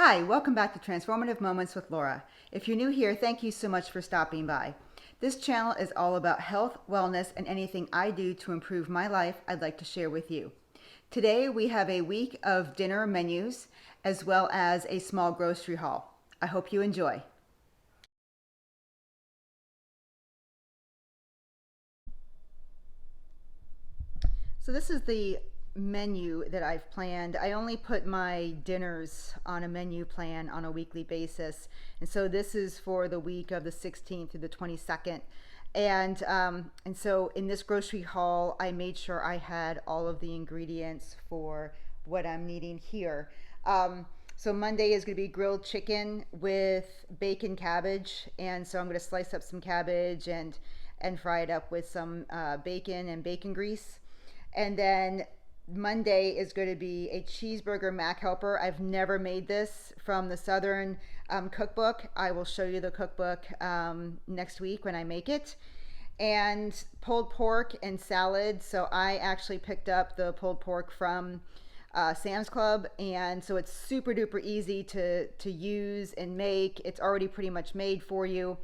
Hi, welcome back to Transformative Moments with Laura. If you're new here, thank you so much for stopping by. This channel is all about health, wellness, and anything I do to improve my life I'd like to share with you. Today we have a week of dinner menus as well as a small grocery haul. I hope you enjoy. So this is the menu that I've planned. I only put my dinners on a menu plan on a weekly basis. And so this is for the week of the 16th through the 22nd. And so in this grocery haul, I made sure I had all of the ingredients for what I'm needing here. So Monday is going to be grilled chicken with bacon cabbage. And so I'm going to slice up some cabbage and fry it up with some bacon and bacon grease. And then Monday is going to be a cheeseburger mac helper. I've never made this from the Southern cookbook. I will show you the cookbook next week when I make it. And pulled pork and salad. So I actually picked up the pulled pork from Sam's Club, and so it's super duper easy to use and make. It's already pretty much made for you.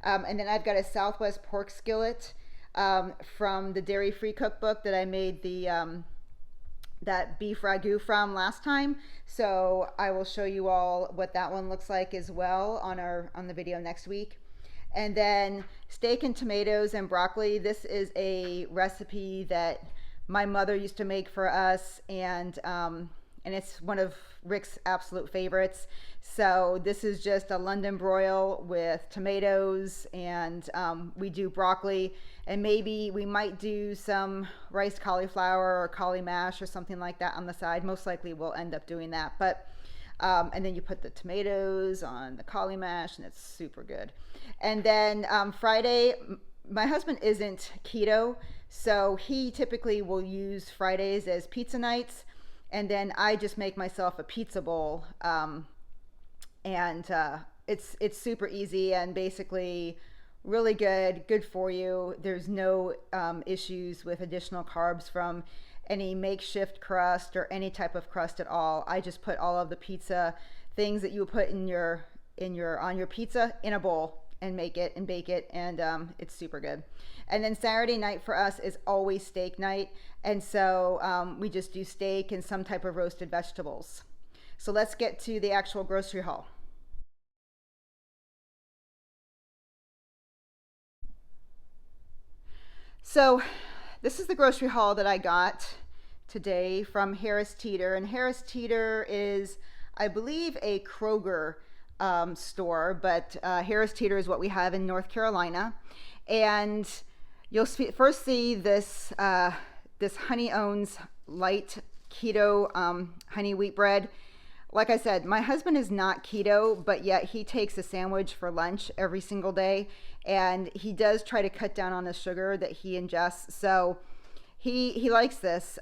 And then I've got a Southwest pork skillet from the dairy-free cookbook that I made that beef ragu from last time. So I will show you all what that one looks like as well on the video next week. And then steak and tomatoes and broccoli. This is a recipe that my mother used to make for us, and it's one of Rick's absolute favorites. So this is just a London broil with tomatoes, and we do broccoli, and maybe we might do some riced cauliflower or cauli mash or something like that on the side. Most likely we'll end up doing that, but and then you put the tomatoes on the cauli mash, and it's super good. And then Friday, my husband isn't keto, so he typically will use Fridays as pizza nights, and then I just make myself a pizza bowl, and it's super easy and basically really good for you. There's no issues with additional carbs from any makeshift crust or any type of crust at all. I just put all of the pizza things that you would put on your pizza in a bowl and make it and bake it, and it's super good. And then Saturday night for us is always steak night, and so we just do steak and some type of roasted vegetables. So let's get to the actual grocery haul. So this is the grocery haul that I got today from Harris Teeter, and Harris Teeter is, I believe, a Kroger store, but Harris Teeter is what we have in North Carolina. And you'll first see this this Honey Owns light keto honey wheat bread. Like I said, my husband is not keto, but yet he takes a sandwich for lunch every single day, and he does try to cut down on the sugar that he ingests. So he likes this.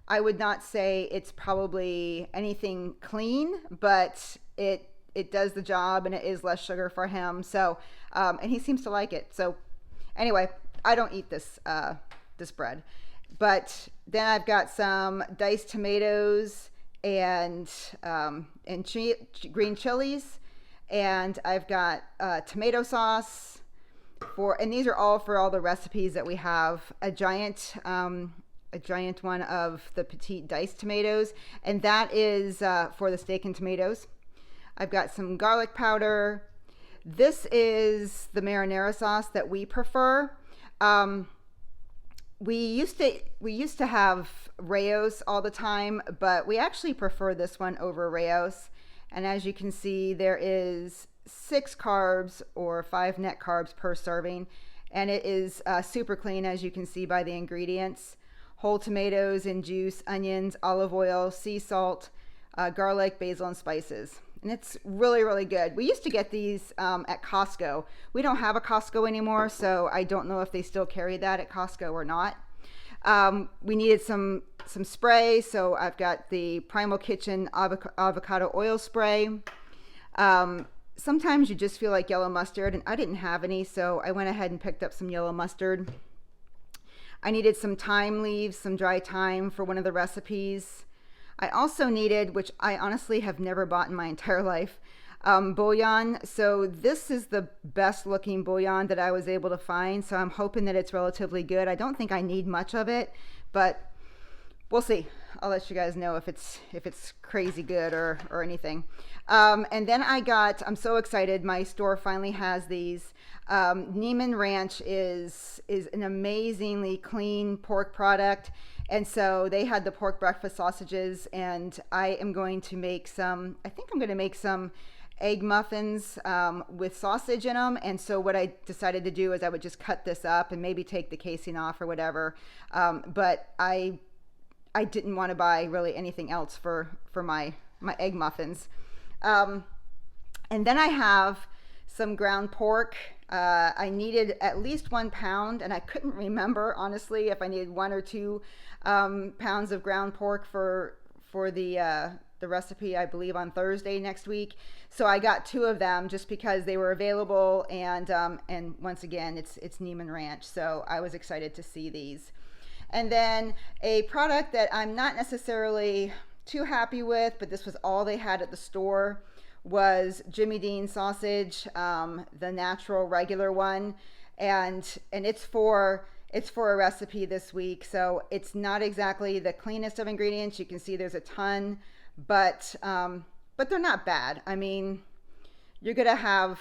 I would not say it's probably anything clean, but it does the job, and it is less sugar for him. So and he seems to like it. So anyway, I don't eat this this bread, but then I've got some diced tomatoes and green chilies, and I've got tomato sauce and these are all for all the recipes that we have. A giant one of the petite diced tomatoes, and that is for the steak and tomatoes. I've got some garlic powder. This is the marinara sauce that we prefer. We used to have Rayo's all the time, but we actually prefer this one over Rayo's. And as you can see, there is 6 carbs or 5 net carbs per serving, and it is super clean, as you can see by the ingredients: whole tomatoes and juice, onions, olive oil, sea salt, garlic, basil, and spices. And it's really good. We used to get these at Costco. We don't have a Costco anymore, so I don't know if they still carry that at Costco or not. We needed some spray, so I've got the Primal Kitchen avocado oil spray. Sometimes you just feel like yellow mustard, and I didn't have any, so I went ahead and picked up some yellow mustard. I needed some thyme leaves, some dry thyme for one of the recipes. I also needed, which I honestly have never bought in my entire life, bouillon. So this is the best looking bouillon that I was able to find. So I'm hoping that it's relatively good. I don't think I need much of it, but we'll see. I'll let you guys know if it's crazy good or anything. And then I'm so excited. My store finally has these. Neiman Ranch is an amazingly clean pork product. And so they had the pork breakfast sausages, and I am going to make some, I think I'm going to make some egg muffins with sausage in them. And so what I decided to do is I would just cut this up and maybe take the casing off or whatever. But I didn't want to buy really anything else for my egg muffins. And then I have some ground pork. I needed at least 1 pound, and I couldn't remember honestly if I needed 1 or 2 pounds of ground pork for the recipe, I believe, on Thursday next week. So I got 2 of them just because they were available, and once again, it's Neiman Ranch, so I was excited to see these. And then a product that I'm not necessarily too happy with, but this was all they had at the store, was Jimmy Dean sausage, the natural regular one, and it's for a recipe this week. So it's not exactly the cleanest of ingredients. You can see there's a ton, but they're not bad. I mean, you're gonna have,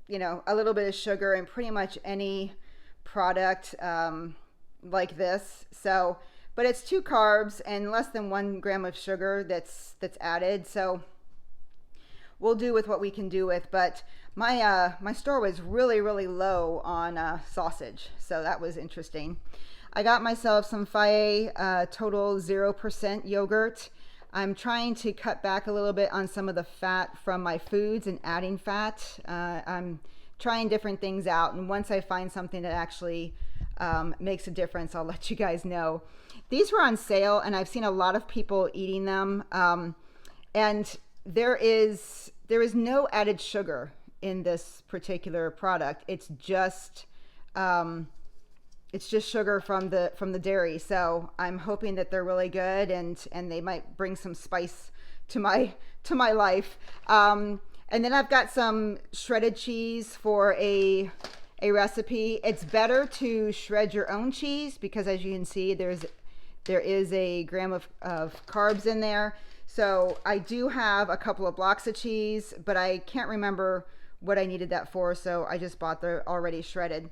a little bit of sugar in pretty much any product like this. So, but it's 2 carbs and less than 1 gram of sugar that's added. So we'll do with what we can do with. But my store was really low on sausage, so that was interesting. I got myself some Faye total 0% yogurt. I'm trying to cut back a little bit on some of the fat from my foods and adding fat. I'm trying different things out, and once I find something that actually makes a difference, I'll let you guys know. These were on sale, and I've seen a lot of people eating them, and there is no added sugar in this particular product. It's just sugar from the dairy. So I'm hoping that they're really good, and they might bring some spice to my life. And then I've got some shredded cheese for a recipe. It's better to shred your own cheese because, as you can see, there is a gram of carbs in there. So I do have a couple of blocks of cheese, but I can't remember what I needed that for, so I just bought the already shredded.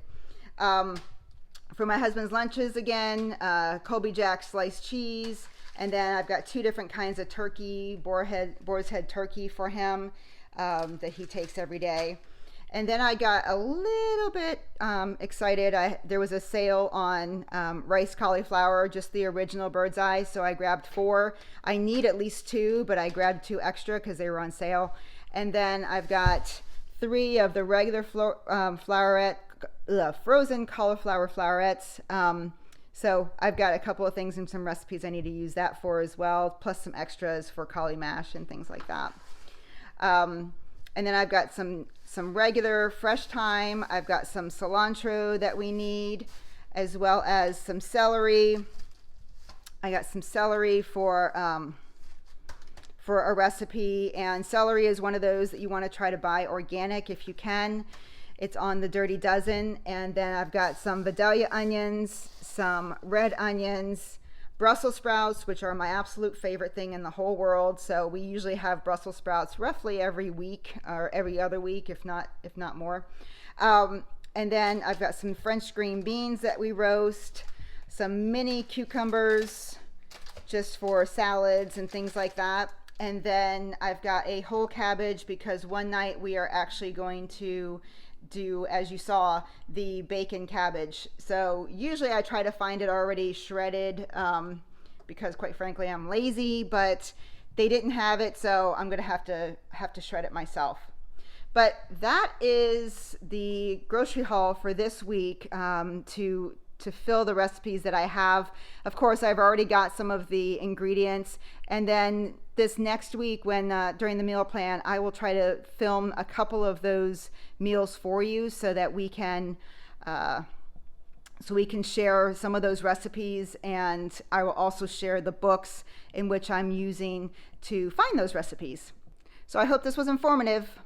For my husband's lunches, again, Colby Jack sliced cheese, and then I've got 2 different kinds of turkey, boar's head turkey for him that he takes every day. And then I got a little bit excited. There was a sale on rice cauliflower, just the original bird's eye, so I grabbed 4. I need at least 2, but I grabbed 2 extra because they were on sale. And then I've got 3 of the regular frozen cauliflower flowerets. So I've got a couple of things and some recipes I need to use that for as well, plus some extras for cauli mash and things like that. And then I've got some regular fresh thyme. I've got some cilantro that we need, as well as some celery. I got some celery for a recipe, and celery is one of those that you want to try to buy organic if you can. It's on the Dirty Dozen. And then I've got some Vidalia onions, some red onions, Brussels sprouts, which are my absolute favorite thing in the whole world. So we usually have Brussels sprouts roughly every week or every other week, if not more. And then I've got some French green beans that we roast, some mini cucumbers just for salads and things like that. And then I've got a whole cabbage because one night we are actually going to do, as you saw, the bacon cabbage. So usually I try to find it already shredded because, quite frankly, I'm lazy, but they didn't have it, so I'm gonna have to shred it myself. But that is the grocery haul for this week, to fill the recipes that I have. Of course, I've already got some of the ingredients, and then this next week, when during the meal plan, I will try to film a couple of those meals for you so that we can so we can share some of those recipes, and I will also share the books in which I'm using to find those recipes. So I hope this was informative.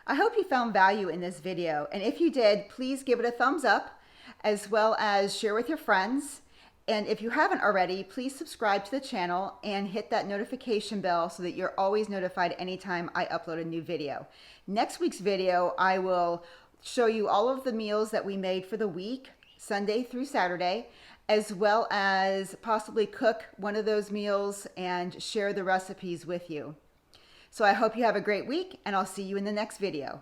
I hope you found value in this video, and if you did, please give it a thumbs up, as well as share with your friends. And if you haven't already, please subscribe to the channel and hit that notification bell so that you're always notified anytime I upload a new video. Next week's video, I will show you all of the meals that we made for the week, Sunday through Saturday, as well as possibly cook one of those meals and share the recipes with you. So I hope you have a great week, and I'll see you in the next video.